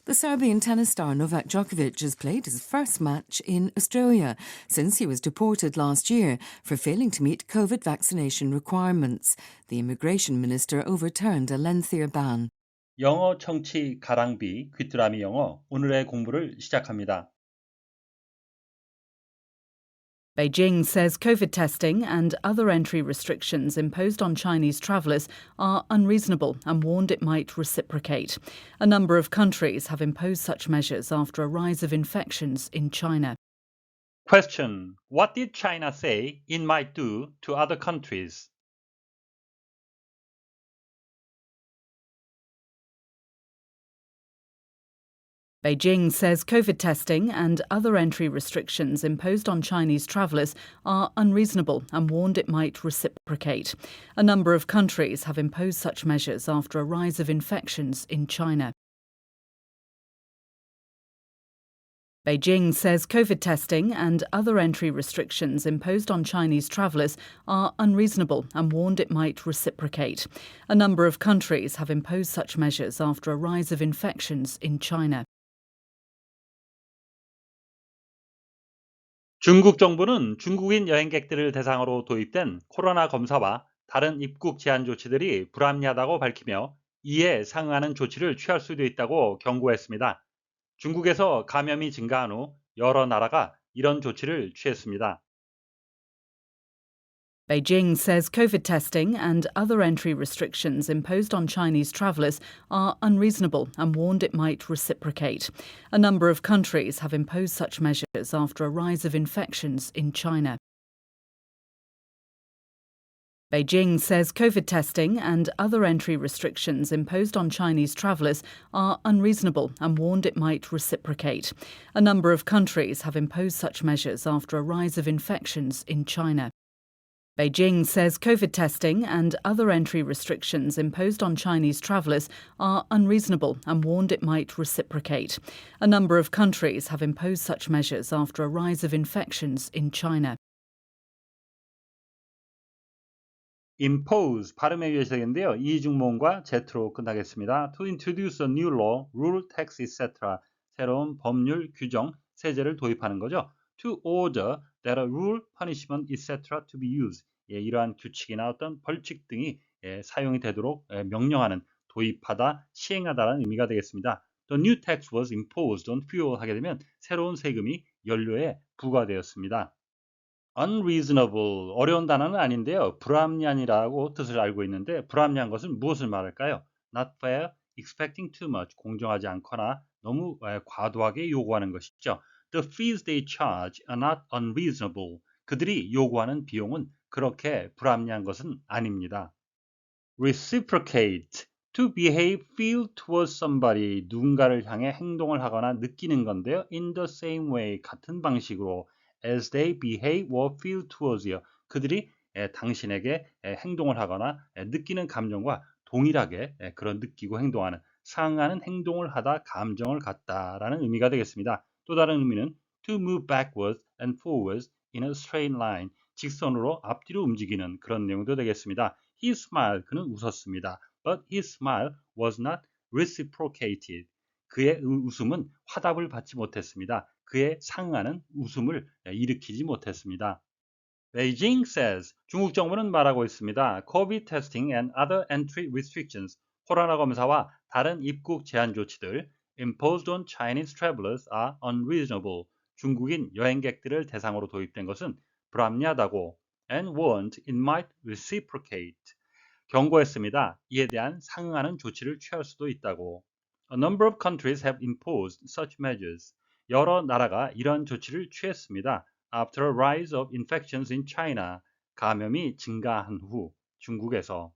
The Serbian tennis star Novak Djokovic has played his first match in Australia since he was deported last year for failing to meet COVID vaccination requirements. The immigration minister overturned a lengthier ban. 영어 청취 가랑비 귀뚜라미 영어 오늘의 공부를 시작합니다. Beijing says COVID testing and other entry restrictions imposed on Chinese travellers are unreasonable and warned it might reciprocate. A number of countries have imposed such measures after a rise of infections in China. Question: What did China say it might do to other countries? Beijing says COVID testing and other entry restrictions imposed on Chinese travellers are unreasonable and warned it might reciprocate. A number of countries have imposed such measures after a rise of infections in China. Beijing says COVID testing and other entry restrictions imposed on Chinese travellers are unreasonable and warned it might reciprocate. A number of countries have imposed such measures after a rise of infections in China. 중국 정부는 중국인 여행객들을 대상으로 도입된 코로나 검사와 다른 입국 제한 조치들이 불합리하다고 밝히며 이에 상응하는 조치를 취할 수도 있다고 경고했습니다. 중국에서 감염이 증가한 후 여러 나라가 이런 조치를 취했습니다. Beijing says COVID testing and other entry restrictions imposed on Chinese travellers are unreasonable and warned it might reciprocate. A number of countries have imposed such measures after a rise of infections in China. Beijing says COVID testing and other entry restrictions imposed on Chinese travellers are unreasonable and warned it might reciprocate. A number of countries have imposed such measures after a rise of infections in China. Beijing says COVID testing and other entry restrictions imposed on Chinese travellers are unreasonable and warned it might reciprocate. A number of countries have imposed such measures after a rise of infections in China. impose 발음에 유의해야 되는데요. 이중모음과 z로 끝나겠습니다. To introduce a new law, rule, tax, etc. 새로운 법률, 규정, 세제를 도입하는 거죠. To order that a rule, punishment, etc. to be used. 이러한 규칙이나 어떤 벌칙 등이 사용이 되도록 명령하는, 도입하다, 시행하다라는 의미가 되겠습니다. The new tax was imposed on fuel 하게 되면 새로운 세금이 연료에 부과되었습니다. unreasonable, 어려운 단어는 아닌데요. 불합리한이라고 뜻을 알고 있는데 불합리한 것은 무엇을 말할까요? not fair, expecting too much, 공정하지 않거나 너무 과도하게 요구하는 것이죠. The fees they charge are not unreasonable. 그들이 요구하는 비용은 그렇게 불합리한 것은 아닙니다. reciprocate, to behave, feel towards somebody, 누군가를 향해 행동을 하거나 느끼는 건데요. in the same way, 같은 방식으로 as they behave or feel towards you. 그들이 당신에게 행동을 하거나 느끼는 감정과 동일하게 그런 느끼고 행동하는, 상응하는 행동을 하다, 감정을 갖다라는 의미가 되겠습니다. 또 다른 의미는 to move backwards and forwards in a straight line, 직선으로 앞뒤로 움직이는 그런 내용도 되겠습니다. He smiled, 그는 웃었습니다. But his smile was not reciprocated. 그의 웃음은 화답을 받지 못했습니다. 그의 상응하는 웃음을 일으키지 못했습니다. Beijing says, 중국 정부는 말하고 있습니다. COVID testing and other entry restrictions, 코로나 검사와 다른 입국 제한 조치들 imposed on Chinese travelers are unreasonable. 중국인 여행객들을 대상으로 도입된 것은 불합리하다고 and warned it might reciprocate. 경고했습니다. 이에 대한 상응하는 조치를 취할 수도 있다고. A number of countries have imposed such measures. 여러 나라가 이런 조치를 취했습니다. After a rise of infections in China, 감염이 증가한 후 중국에서.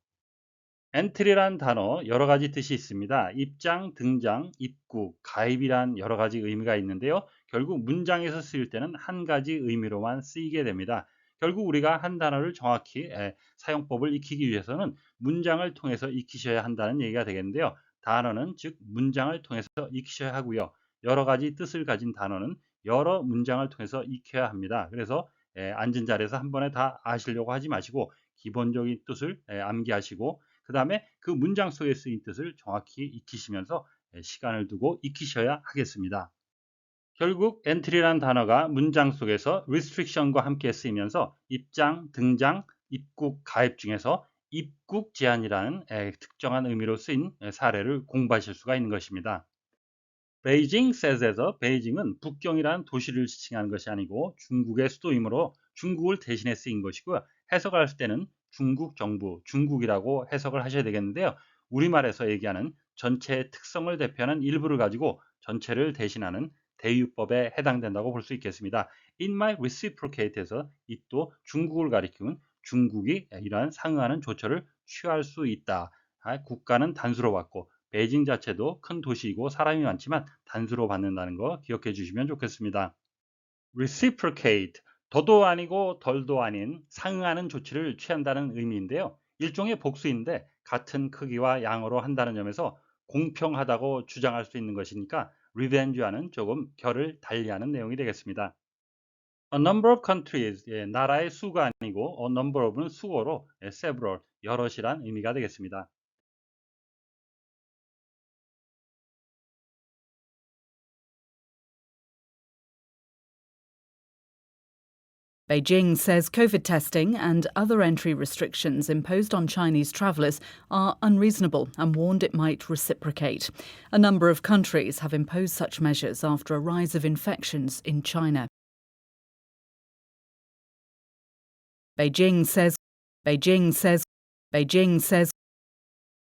entry란 단어 여러 가지 뜻이 있습니다. 입장, 등장, 입국, 가입이란 여러 가지 의미가 있는데요. 결국 문장에서 쓰일 때는 한 가지 의미로만 쓰이게 됩니다. 결국 우리가 한 단어를 정확히 사용법을 익히기 위해서는 문장을 통해서 익히셔야 한다는 얘기가 되겠는데요. 단어는 즉 문장을 통해서 익히셔야 하고요. 여러 가지 뜻을 가진 단어는 여러 문장을 통해서 익혀야 합니다. 그래서 앉은 자리에서 한 번에 다 아시려고 하지 마시고 기본적인 뜻을 암기하시고 그 다음에 그 문장 속에 쓰인 뜻을 정확히 익히시면서 시간을 두고 익히셔야 하겠습니다. 결국 entry란 단어가 문장 속에서 restriction과 함께 쓰이면서 입장, 등장, 입국, 가입 중에서 입국 제한이라는 특정한 의미로 쓰인 사례를 공부하실 수가 있는 것입니다. 베이징 says에서 베이징은 북경이라는 도시를 지칭하는 것이 아니고 중국의 수도이므로 중국을 대신해 쓰인 것이고요. 해석할 때는 중국 정부, 중국이라고 해석을 하셔야 되겠는데요. 우리말에서 얘기하는 전체의 특성을 대표하는 일부를 가지고 전체를 대신하는 대유법에 해당된다고 볼 수 있겠습니다. In my reciprocate에서 이 또 중국을 가리키는 중국이 이러한 상응하는 조처를 취할 수 있다. 국가는 단수로 받고 베이징 자체도 큰 도시이고 사람이 많지만 단수로 받는다는 거 기억해 주시면 좋겠습니다. reciprocate, 더도 아니고 덜도 아닌 상응하는 조치를 취한다는 의미인데요. 일종의 복수인데 같은 크기와 양으로 한다는 점에서 공평하다고 주장할 수 있는 것이니까 revenge와는 조금 결을 달리하는 내용이 되겠습니다. A number of countries, 나라의 수가 아니고 a number of는 수어로 several, 여럿이란 의미가 되겠습니다. Beijing says COVID testing and other entry restrictions imposed on Chinese travellers are unreasonable and warned it might reciprocate. A number of countries have imposed such measures after a rise of infections in China. Beijing says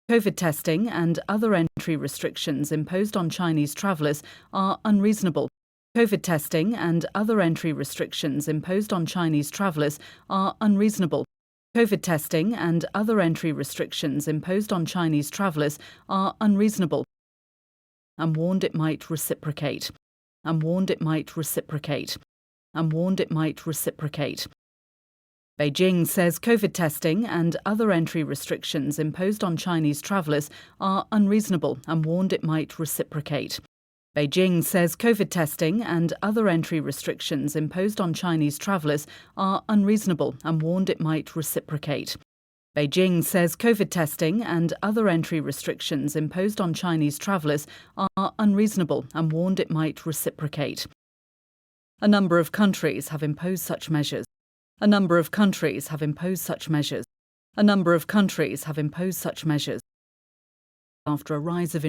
COVID testing and other entry restrictions imposed on Chinese travellers are unreasonable. COVID testing and other entry restrictions imposed on Chinese travellers are unreasonable. COVID testing and other entry restrictions imposed on Chinese travellers are unreasonable and warned it might reciprocate. Beijing says COVID testing and other entry restrictions imposed on Chinese travellers are unreasonable and warned it might reciprocate. Beijing says COVID testing and other entry restrictions imposed on Chinese travellers are unreasonable and warned it might reciprocate. Beijing says COVID testing and other entry restrictions imposed on Chinese travellers are unreasonable and warned it might reciprocate. A number of countries have imposed such measures. After a rise of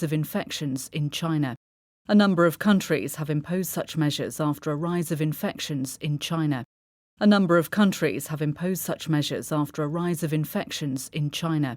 infections in China. A number of countries have imposed such measures after a rise of infections in China.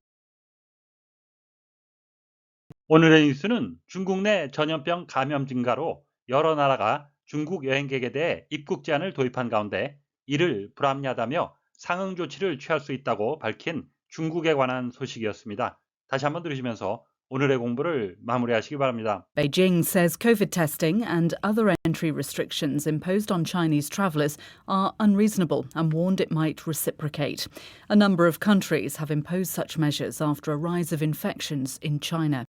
오늘의 뉴스는 중국 내 전염병 감염 증가로 여러 나라가 중국 여행객에 대해 입국 제한을 도입한 가운데 이를 불합리하다며 상응 조치를 취할 수 있다고 밝힌 중국에 관한 소식이었습니다. 다시 한번 들으시면서 오늘의 공부를 마무리하시기 바랍니다. Beijing says COVID testing and other entry restrictions imposed on Chinese travellers are unreasonable and warned it might reciprocate. A number of countries have imposed such measures after a rise of infections in China.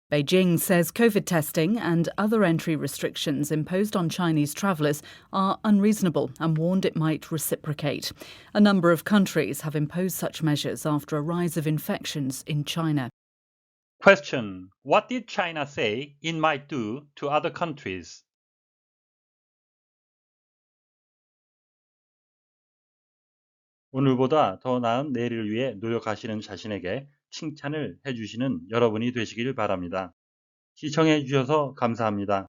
Beijing says COVID testing and other entry restrictions imposed on Chinese travellers are unreasonable and warned it might reciprocate. A number of countries have imposed such measures after a rise of infections in China. Question: What did China say it might do to other countries? 오늘보다 더 나은 내일을 위해 노력하시는 자신에게 칭찬을 해주시는 여러분이 되시길 바랍니다. 시청해 주셔서 감사합니다.